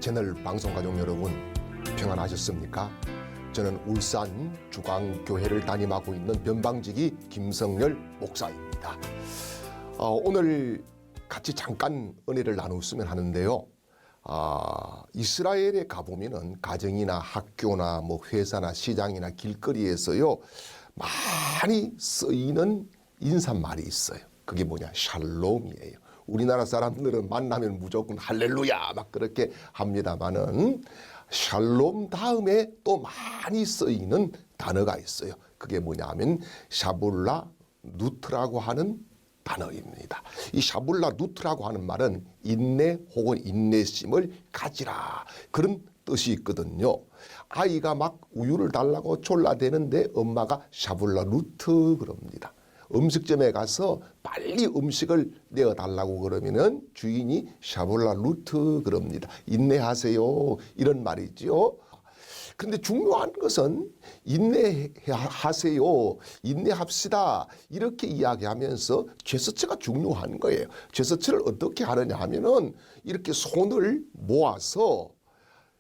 채널 방송가족 여러분, 평안하셨습니까? 저는 울산 주광교회를 담임하고 있는 변방지기 김성열 목사입니다. 오늘 같이 잠깐 은혜를 나눴으면 하는데요. 이스라엘에 가보면은 가정이나 학교나 뭐 회사나 시장이나 길거리에서요 많이 쓰이는 인사말이 있어요. 그게 뭐냐? 샬롬이에요. 우리나라 사람들은 만나면 무조건 할렐루야 막 그렇게 합니다만은 샬롬 다음에 또 많이 쓰이는 단어가 있어요. 그게 뭐냐면 샤불라 누트라고 하는 단어입니다. 이 샤불라 누트라고 하는 말은 인내 혹은 인내심을 가지라 그런 뜻이 있거든요. 아이가 막 우유를 달라고 졸라대는데 엄마가 샤불라 누트 그럽니다. 음식점에 가서 빨리 음식을 내어달라고 그러면은 주인이 샤불라 루트 그럽니다. 인내하세요 이런 말이죠. 그런데 중요한 것은 인내하세요, 인내합시다 이렇게 이야기하면서 제스처가 중요한 거예요. 제스처를 어떻게 하느냐 하면은 이렇게 손을 모아서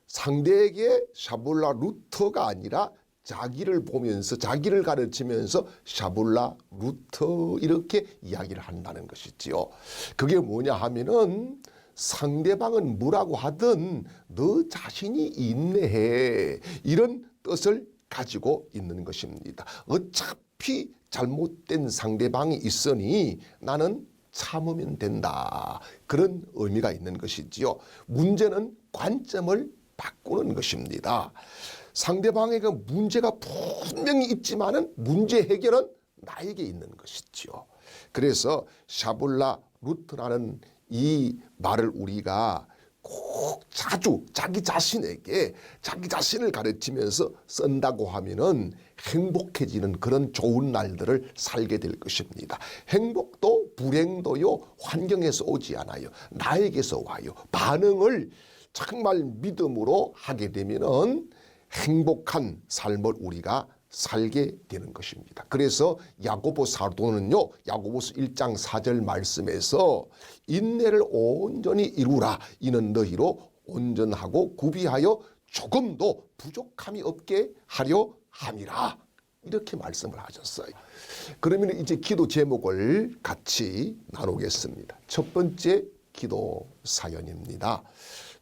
상대에게 샤불라 루트가 아니라 자기를 보면서 자기를 가르치면서 샤불라 루트 이렇게 이야기를 한다는 것이지요. 그게 뭐냐 하면은 상대방은 뭐라고 하든 너 자신이 인내해 이런 뜻을 가지고 있는 것입니다. 어차피 잘못된 상대방이 있으니 나는 참으면 된다 그런 의미가 있는 것이지요. 문제는 관점을 바꾸는 것입니다. 상대방에게 문제가 분명히 있지만은 문제 해결은 나에게 있는 것이지요. 그래서 샤불라 루트라는 이 말을 우리가 꼭 자주 자기 자신에게 자기 자신을 가르치면서 쓴다고 하면은 행복해지는 그런 좋은 날들을 살게 될 것입니다. 행복도 불행도요 환경에서 오지 않아요. 나에게서 와요. 반응을 정말 믿음으로 하게 되면은 행복한 삶을 우리가 살게 되는 것입니다. 그래서 야고보 사도는요, 야고보서 1장 4절 말씀에서 인내를 온전히 이루라. 이는 너희로 온전하고 구비하여 조금도 부족함이 없게 하려 함이라. 이렇게 말씀을 하셨어요. 그러면 이제 기도 제목을 같이 나누겠습니다. 첫 번째 기도 사연입니다.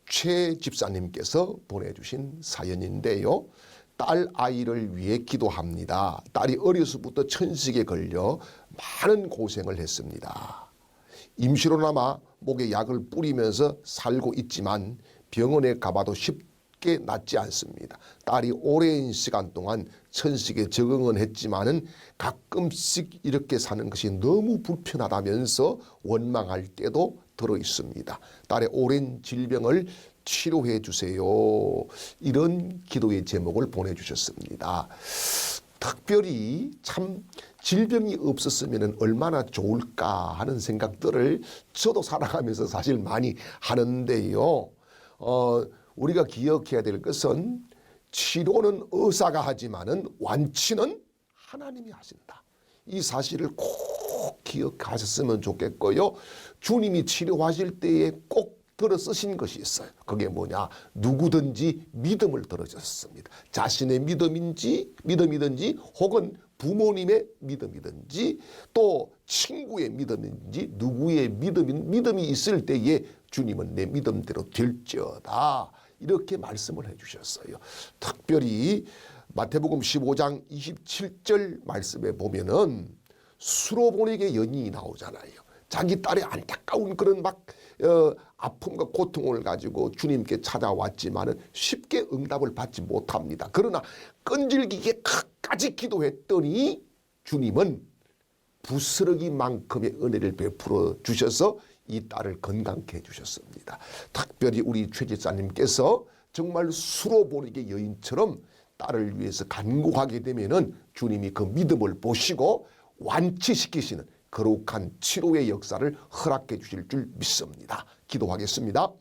최 집사님께서 보내주신 사연인데요. 딸 아이를 위해 기도합니다. 딸이 어려서부터 천식에 걸려 많은 고생을 했습니다. 임시로나마 목에 약을 뿌리면서 살고 있지만 병원에 가봐도 쉽게 낫지 않습니다. 딸이 오랜 시간 동안 천식에 적응은 했지만은 가끔씩 이렇게 사는 것이 너무 불편하다면서 원망할 때도 들어 있습니다. 딸의 오랜 질병을 치료해 주세요. 이런 기도의 제목을 보내주셨습니다. 특별히 참 질병이 없었으면 얼마나 좋을까 하는 생각들을 저도 살아가면서 사실 많이 하는데요. 우리가 기억해야 될 것은 치료는 의사가 하지만은 완치는 하나님이 하신다. 이 사실을 꼭 기억하셨으면 좋겠고요. 주님이 치료하실 때에 꼭 들어 쓰신 것이 있어요. 그게 뭐냐? 누구든지 믿음을 들어줬습니다. 자신의 믿음이든지 혹은 부모님의 믿음이든지 또 친구의 믿음인지 누구의 믿음이 있을 때에 주님은 내 믿음대로 될지어다. 이렇게 말씀을 해주셨어요. 특별히 마태복음 15장 27절 말씀에 보면은 수로보니게 여인이 나오잖아요. 자기 딸의 안타까운 그런 아픔과 고통을 가지고 주님께 찾아왔지만은 쉽게 응답을 받지 못합니다. 그러나 끈질기게 끝까지 기도했더니 주님은 부스러기만큼의 은혜를 베풀어 주셔서 이 딸을 건강케 해주셨습니다. 특별히 우리 최 집사님께서 정말 수로보니게 여인처럼 딸을 위해서 간구하게 되면은 주님이 그 믿음을 보시고 완치시키시는 거룩한 치료의 역사를 허락해 주실 줄 믿습니다. 기도하겠습니다.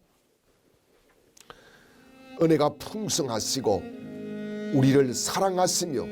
은혜가 풍성하시고 우리를 사랑하시며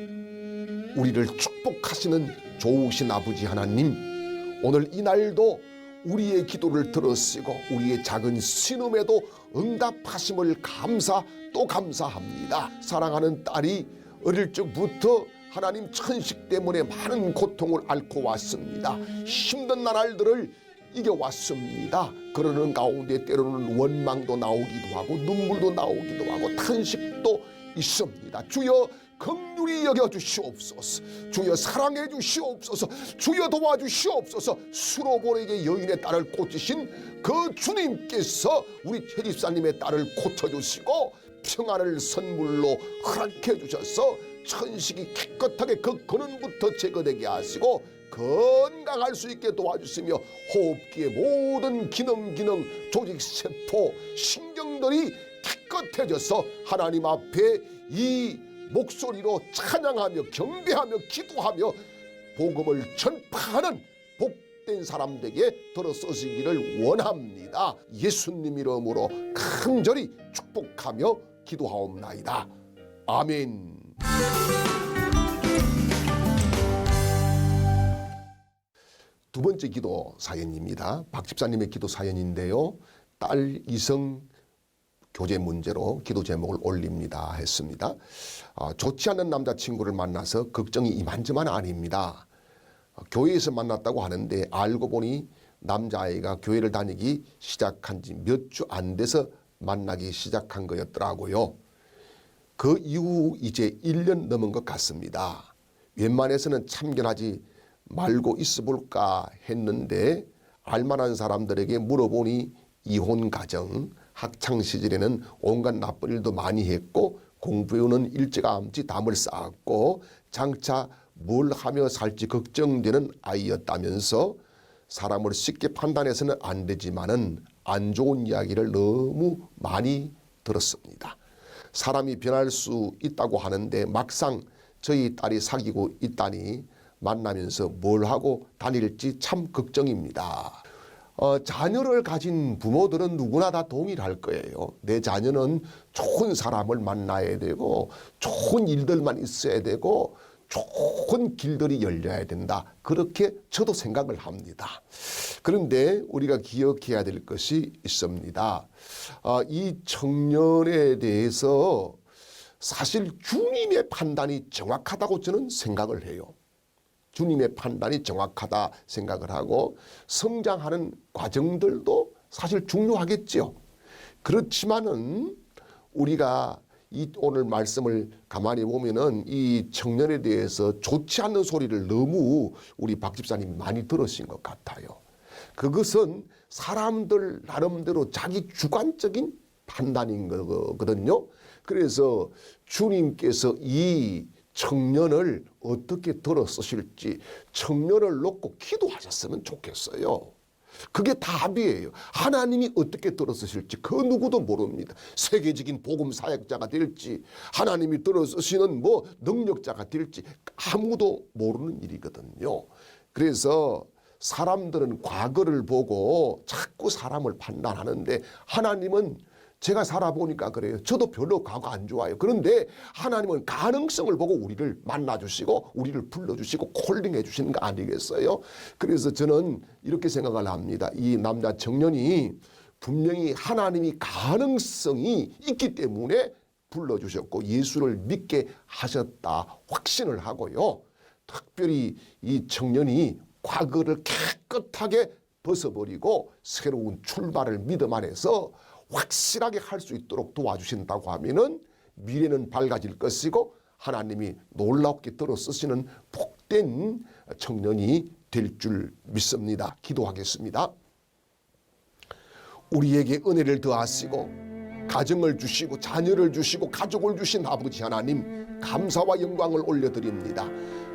우리를 축복하시는 좋으신 아버지 하나님, 오늘 이 날도 우리의 기도를 들으시고 우리의 작은 신음에도 응답하심을 감사 또 감사합니다. 사랑하는 딸이 어릴 적부터 하나님 천식 때문에 많은 고통을 앓고 왔습니다. 힘든 나날들을 이겨왔습니다. 그러는 가운데 때로는 원망도 나오기도 하고 눈물도 나오기도 하고 탄식도 있습니다. 주여 긍휼히 여겨주시옵소서. 주여 사랑해 주시옵소서. 주여 도와주시옵소서. 수로보내게 여인의 딸을 고치신 그 주님께서 우리 최 집사님의 딸을 고쳐주시고 평안을 선물로 허락해 주셔서 천식이 깨끗하게 그 근원부터 제거되게 하시고 건강할 수 있게 도와주시며 호흡기의 모든 기능 조직세포 신경들이 깨끗해져서 하나님 앞에 이 목소리로 찬양하며 경배하며 기도하며 복음을 전파하는 복된 사람들에게 들어 쓰시기를 원합니다. 예수님 이름으로 간절히 축복하며 기도하옵나이다. 아멘. 두 번째 기도 사연입니다. 박 집사님의 기도 사연인데요. 딸 이성 교제 문제로 기도 제목을 올립니다 했습니다. 좋지 않은 남자친구를 만나서 걱정이 이만저만 아닙니다. 교회에서 만났다고 하는데 알고 보니 남자아이가 교회를 다니기 시작한 지 몇 주 안 돼서 만나기 시작한 거였더라고요. 그 이후 이제 1년 넘은 것 같습니다. 웬만해서는 참견하지 말고 있어 볼까 했는데 알만한 사람들에게 물어보니 이혼 가정, 학창 시절에는 온갖 나쁜 일도 많이 했고 공부에는 일찌감치 담을 쌓았고 장차 뭘 하며 살지 걱정되는 아이였다면서 사람을 쉽게 판단해서는 안 되지만은 안 좋은 이야기를 너무 많이 들었습니다. 사람이 변할 수 있다고 하는데 막상 저희 딸이 사귀고 있다니 만나면서 뭘 하고 다닐지 참 걱정입니다. 자녀를 가진 부모들은 누구나 다 동일할 거예요. 내 자녀는 좋은 사람을 만나야 되고 좋은 일들만 있어야 되고 좋은 길들이 열려야 된다. 그렇게 저도 생각을 합니다. 그런데 우리가 기억해야 될 것이 있습니다. 이 청년에 대해서 사실 주님의 판단이 정확하다고 저는 생각을 해요. 주님의 판단이 정확하다 생각을 하고 성장하는 과정들도 사실 중요하겠죠. 그렇지만은 우리가 이 오늘 말씀을 가만히 보면은 이 청년에 대해서 좋지 않는 소리를 너무 우리 박 집사님이 많이 들으신 것 같아요. 그것은 사람들 나름대로 자기 주관적인 판단인 거거든요. 그래서 주님께서 이 청년을 어떻게 들어 쓰실지 청년을 놓고 기도하셨으면 좋겠어요. 그게 답이에요. 하나님이 어떻게 들어 쓰실지 그 누구도 모릅니다. 세계적인 복음 사역자가 될지 하나님이 들어 쓰시는 능력자가 될지 아무도 모르는 일이거든요. 그래서 사람들은 과거를 보고 자꾸 사람을 판단하는데 하나님은 제가 살아보니까 그래요. 저도 별로 과거 안 좋아요. 그런데 하나님은 가능성을 보고 우리를 만나주시고 우리를 불러주시고 콜링해 주시는 거 아니겠어요? 그래서 저는 이렇게 생각을 합니다. 이 남자 청년이 분명히 하나님이 가능성이 있기 때문에 불러주셨고 예수를 믿게 하셨다 확신을 하고요. 특별히 이 청년이 과거를 깨끗하게 벗어버리고 새로운 출발을 믿음 안에서 확실하게 할 수 있도록 도와주신다고 하면은 미래는 밝아질 것이고 하나님이 놀랍게 들어 쓰시는 복된 청년이 될 줄 믿습니다. 기도하겠습니다. 우리에게 은혜를 더하시고 가정을 주시고 자녀를 주시고 가족을 주신 아버지 하나님 감사와 영광을 올려드립니다.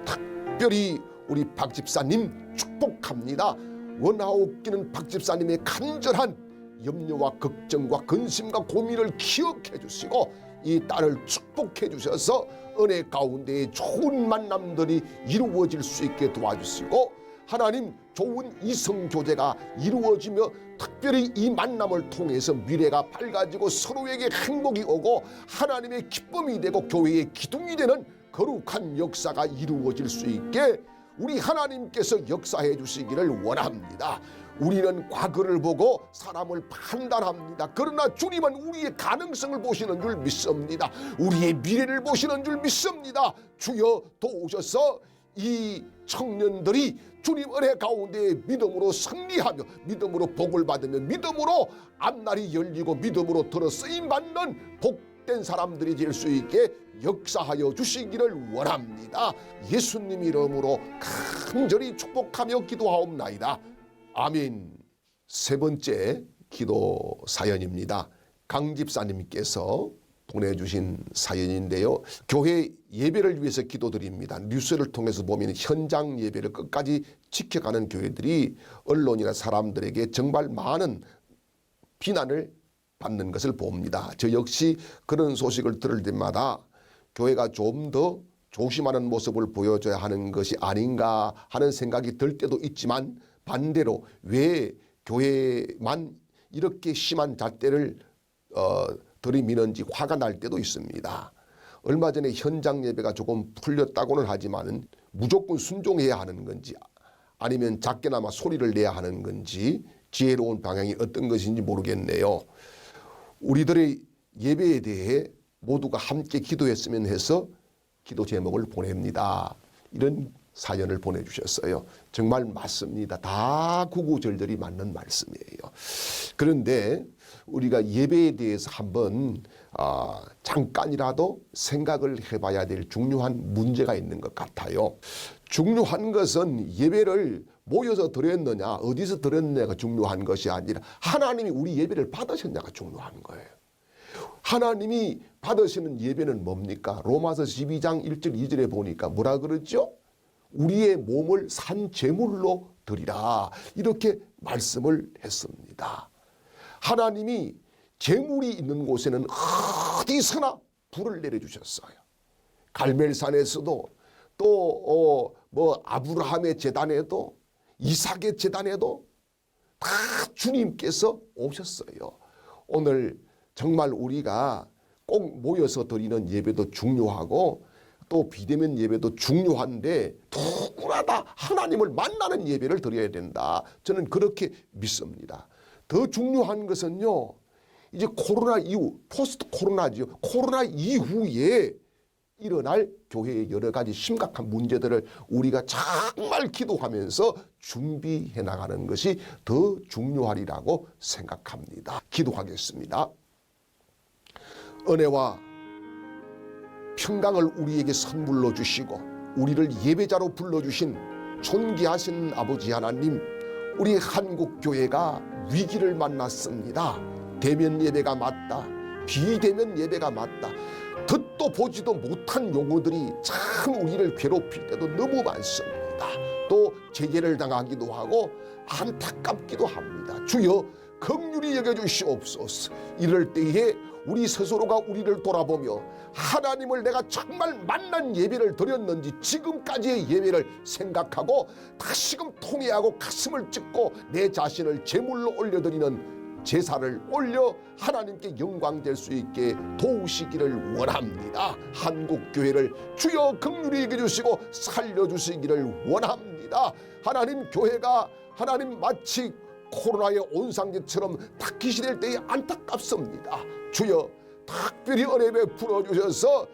특별히 우리 박 집사님 축복합니다. 원하옵기는 박 집사님의 간절한 염려와 걱정과 근심과 고민을 기억해 주시고 이 딸을 축복해 주셔서 은혜 가운데 좋은 만남들이 이루어질 수 있게 도와주시고 하나님 좋은 이성교제가 이루어지며 특별히 이 만남을 통해서 미래가 밝아지고 서로에게 행복이 오고 하나님의 기쁨이 되고 교회의 기둥이 되는 거룩한 역사가 이루어질 수 있게 우리 하나님께서 역사해 주시기를 원합니다. 우리는 과거를 보고 사람을 판단합니다. 그러나 주님은 우리의 가능성을 보시는 줄 믿습니다. 우리의 미래를 보시는 줄 믿습니다. 주여 도우셔서 이 청년들이 주님 은혜 가운데 믿음으로 승리하며 믿음으로 복을 받으며 믿음으로 앞날이 열리고 믿음으로 들어 쓰임받는 복된 사람들이 될 수 있게 역사하여 주시기를 원합니다. 예수님 이름으로 간절히 축복하며 기도하옵나이다. 아멘. 세 번째 기도 사연입니다. 강 집사님께서 보내주신 사연인데요. 교회 예배를 위해서 기도드립니다. 뉴스를 통해서 보면 현장 예배를 끝까지 지켜가는 교회들이 언론이나 사람들에게 정말 많은 비난을 받는 것을 봅니다. 저 역시 그런 소식을 들을 때마다 교회가 좀 더 조심하는 모습을 보여줘야 하는 것이 아닌가 하는 생각이 들 때도 있지만, 반대로 왜 교회만 이렇게 심한 잣대를 들이미는지 화가 날 때도 있습니다. 얼마 전에 현장 예배가 조금 풀렸다고는 하지만 무조건 순종해야 하는 건지 아니면 작게나마 소리를 내야 하는 건지 지혜로운 방향이 어떤 것인지 모르겠네요. 우리들의 예배에 대해 모두가 함께 기도했으면 해서 기도 제목을 보냅니다. 이런 사연을 보내주셨어요. 정말 맞습니다. 다 구구절절이 맞는 말씀이에요. 그런데 우리가 예배에 대해서 한번 잠깐이라도 생각을 해봐야 될 중요한 문제가 있는 것 같아요. 중요한 것은 예배를 모여서 드렸느냐 어디서 드렸느냐가 중요한 것이 아니라 하나님이 우리 예배를 받으셨냐가 중요한 거예요. 하나님이 받으시는 예배는 뭡니까? 로마서 12장 1절 2절에 보니까 뭐라 그러죠? 우리의 몸을 산 제물로 드리라, 이렇게 말씀을 했습니다. 하나님이 제물이 있는 곳에는 어디서나 불을 내려주셨어요. 갈멜산에서도 또 아브라함의 제단에도 이삭의 제단에도 다 주님께서 오셨어요. 오늘 정말 우리가 꼭 모여서 드리는 예배도 중요하고 또 비대면 예배도 중요한데 누구나 다 하나님을 만나는 예배를 드려야 된다. 저는 그렇게 믿습니다. 더 중요한 것은요, 이제 코로나 이후, 포스트 코로나죠. 코로나 이후에 일어날 교회의 여러 가지 심각한 문제들을 우리가 정말 기도하면서 준비해 나가는 것이 더 중요하리라고 생각합니다. 기도하겠습니다. 은혜와 평강을 우리에게 선물로 주시고 우리를 예배자로 불러주신 존귀하신 아버지 하나님, 우리 한국교회가 위기를 만났습니다. 대면 예배가 맞다, 비대면 예배가 맞다, 듣도 보지도 못한 용어들이 참 우리를 괴롭힐 때도 너무 많습니다. 또 제재를 당하기도 하고 안타깝기도 합니다. 주여 긍휼히 여겨주시옵소서. 이럴 때에 우리 스스로가 우리를 돌아보며 하나님을 내가 정말 만난 예배를 드렸는지 지금까지의 예배를 생각하고 다시금 통회하고 가슴을 찢고 내 자신을 제물로 올려드리는 제사를 올려 하나님께 영광될 수 있게 도우시기를 원합니다. 한국교회를 주여 긍휼히 여겨주시고 살려주시기를 원합니다. 하나님, 교회가 하나님 마치 코로나의 온상제처럼 탁기시될 때에 안타깝습니다. 주여 특별히 은혜 베풀어 주셔서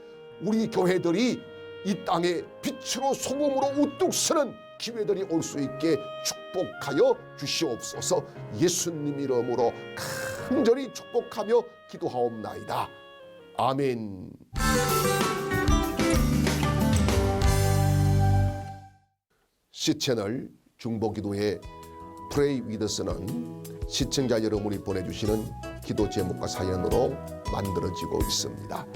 우리 교회들이 이 땅에 빛으로 소금으로 우뚝 서는 기회들이 올 수 있게 축복하여 주시옵소서. 예수님 이름으로 간절히 축복하며 기도하옵나이다. 아멘. C채널 중보기도회 Pray with us는 시청자 여러분이 보내주시는 기도 제목과 사연으로 만들어지고 있습니다.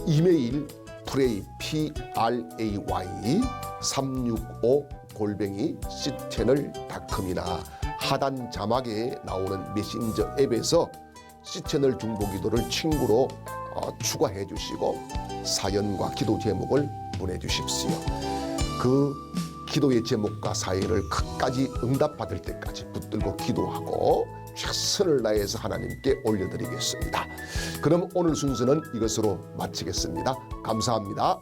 이메일 pray pray365@cchannel.com이나 하단 자막에 나오는 메신저 앱에서 C채널 중보기도를 친구로 추가해 주시고 사연과 기도 제목을 보내주십시오. 그 기도의 제목과 사연을 끝까지 응답받을 때까지 붙들고 기도하고 최선을 다해서 하나님께 올려드리겠습니다. 그럼 오늘 순서는 이것으로 마치겠습니다. 감사합니다.